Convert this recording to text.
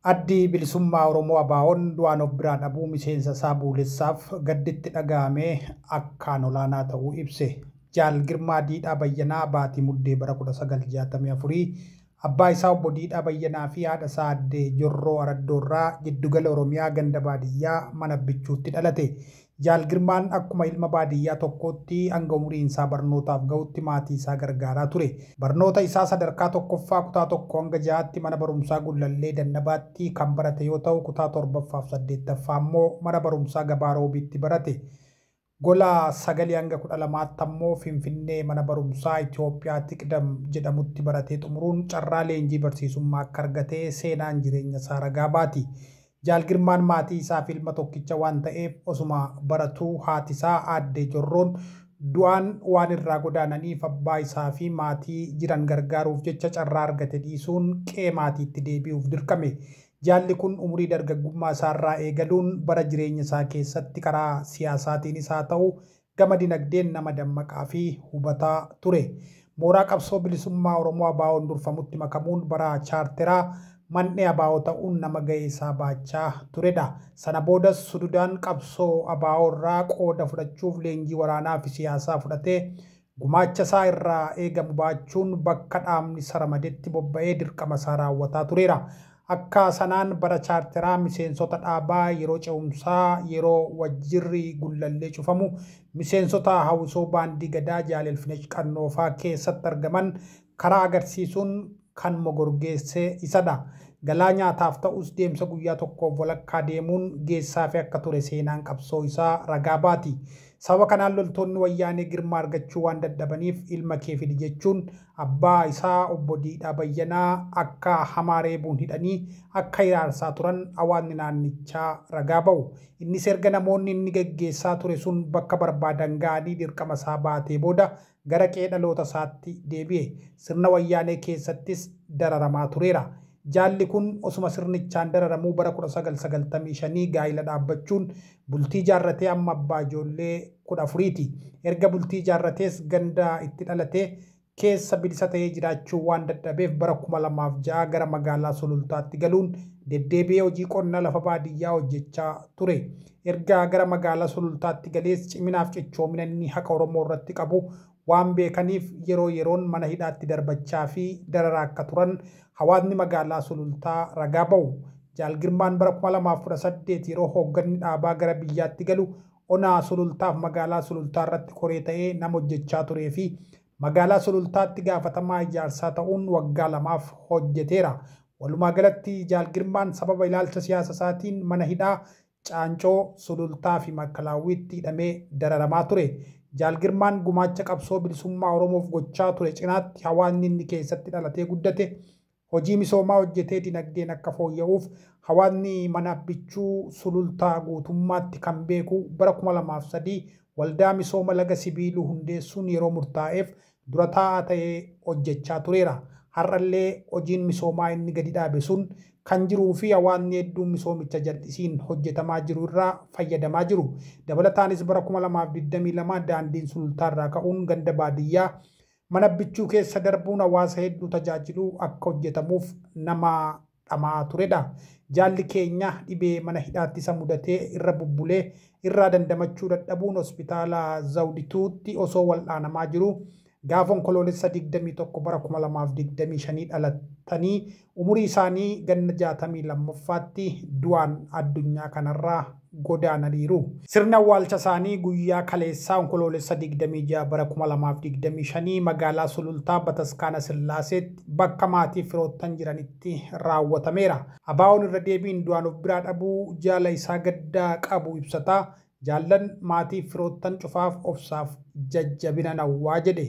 Addi bilisummaa Oromoo ABO'n du'aan of biraa dhabuu miseensa isaa buulessaaf gadditti dhaga'amee akkaan olaanaa ta'uu ibse. Jaal Girmaa Diidhaa Bayyanaa Baatii Muddee bara 1964 abbaa isaa obbo Diidhaa Bayyanaa fi haadha isaa aadde Jorroo Araddoorraa giddugala Oromiyaa ganda baadiyyaa mana bichuutti dhalate. Jaal Girmaan akkuma ilma baadiyyaa tokkootti hanga umuriin isaa barnootaaf ga'utti maatii isaa gargaaraa ture. Barnoota isaa sadarkaa tokkoffaa kutaa tokko hanga ja'aatti mana barumsaa Gullallee Dannabaatti kan barate yoo ta'u, kutaa torbaffaaf 8ffaa immoo mana barumsaa Gabaa Roobiitti barate. Gola 9 hanga 12tti ammoo Finfinnee mana barumsaa Itoophiyaa Tiqdam jedhamutti baratee xumuruun carraa leenjii barsiisummaa akka argatee seenaan jireenya isaa ragaa baati. Jaal Girmaan maatii isaa fi ilma tokkicha waan ta'eef osuma baratuu haati isaa aadde Jorroon du'aan waan irraa godaananiif abbaa isaa fi maatii jiran gargaaruuf jecha carraa argate dhiisuun qe'ee maatiitti deebi'uuf dirqame. Jaalli kun umurii dargaggummaa isaarraa eegaluun bara jireenya isaa keessatti karaa siyaasaatiinis haa ta'u gama dinagdeen nama dammaqaa fi hubataa ture. Mooraa qabsoo bilisummaa Oromoo ABO'n durfamutti makamuun bara chaarteraa man'ee ABO ta'uun nama ga'ee isaa baachaa turedha. Sana boodas sududaan qabsoo ABO irraa qooda fudhachuuf leenjii waraanaa fi siyaasaa fudhatee gumaacha isaa irraa eegamu baachuun bakka dhaabni saramadetti bobba'ee dirqama isaa raawwataa tureera. Akka sanaan bara chaarteraa miseensota dhaabaa yeroo ce'umsaa yeroo wajjirri Gullallee cufamu miseensota hawwisoo baandii gadaa Jaalelfinesh Qannoofaa keessatti argaman karaa agarsiisuun kan mogorgeesse isadha. Galaa nyaataaf ta'us deemsa guyyaa tokkoof walakkaa deemuun geessaa fi akka ture seenaan qabsoo isaa ragaa baati. Sababa kanaan loltoonni wayyaanee Girmaa argachuu waan dadhabaniif ilma kee fidi jechuun abbaa isaa obbo Diidhaa Bayyanaa akka hamaa reebuun hidhanii akka hiraarsaa turan hawaasni naannichaa ragaa ba'u. Innis erga namoonni inni geggeessaa ture sun bakka barbaadan ga'anii dirqama isaa baatee booda gara qe'ee dhaloota isaatti deebi'e. Sirna wayyaanee keessattis dararamaa tureera. Jaalli kun osuma sirnichaan dararamuu bara 1995 gaa'ila dhaabbachuun bultii jaarratee amma abbaa ijoollee 14ti. Erga bultii jaarratees ganda itti dhalatee keessa bilisa ta'ee jiraachuu waan dadhabeef bara 2006 gara magaalaa Sulultaatti galuun deddeebi'ee hojii qonnaa lafa baadiyyaa hojjechaa ture. Erga gara magaalaa Sulultaatti galees ciminaaf cichoomina inni haqa Oromoo irratti qabu waan beekaniif yeroo yeroon mana hidhaatti darbachaa fi dararaa akka turan hawaasni magaalaa Sulultaa ragaa ba'u. Jaal Girmaan bara 2018 yeroo hoogganni dhaabaa gara biyyaatti galu onaa Sulultaaf magaalaa Sulultaa irratti koree ta'ee nama hojjechaa turee fi magaalaa Sulultaatti gaafatamaa ijaarsaa ta'uun waggaa 2 hojjeteera. Walumaa galatti Jaal Girmaan sababa ilaalcha siyaasa isaatiin mana hidhaa Caancoo, Sulultaa fi Makkalaawwiitti hidhamee dararamaa ture. Jaal Girmaan gumaacha qabsoo bilisummaa Oromoof gochaa ture cinaatti hawaasni inni keessatti dhalatee guddate hojii misoomaa hojjetee dinagdeen akka fooyya'uuf hawaasni mana bichuu Sulultaa guutummaatti kan beeku bara 2003 waldaa misooma laga sibiiluu hundeessuun yeroo murtaa'eef dura taa'aa ta'ee hojjechaa tureera. Har'allee hojiin misoomaa inni gadi dhaabe sun kan jiruu fi hawaasni hedduun misoomicha jal'isiin hojjetamaa jiru irraa fayyadamaa jiru. Dabalataanis bara 2022 daandiin Sulultaa irraa ka'uun ganda baadiyyaa mana bichuu keessa darbuun hawaasa hedduu tajaajiluu akka hojjetamuuf nama dhamaa turedha. Jaalli keenya dhibee mana hidhaatti isa mudatee irra bubbulee irraa dandamachuu dadhabuun hospitaala Zawdituutti osoo wal'aanamaa jiru. Gaafa onkoloolessa 21 bara 2025 dhalatanii umurii isaanii ganna 62ffaatti du'aan addunyaa kanarraa godaananiiru. Sirna awwaalcha isaanii guyyaa kaleessaa onkoloolessa 26 bara 2025 magaalaa Sulultaa Bataskaana Sillaaseetti bakka maatii firoottan jiranitti raawwatameera. ABO'n irra deebiin du'aan of biraa dhabuu jaala isaa gaddaa qabu ibsataa. Jaallan maatii firoottan cufaaf obsaaf jajjabina nawwaa jedhe.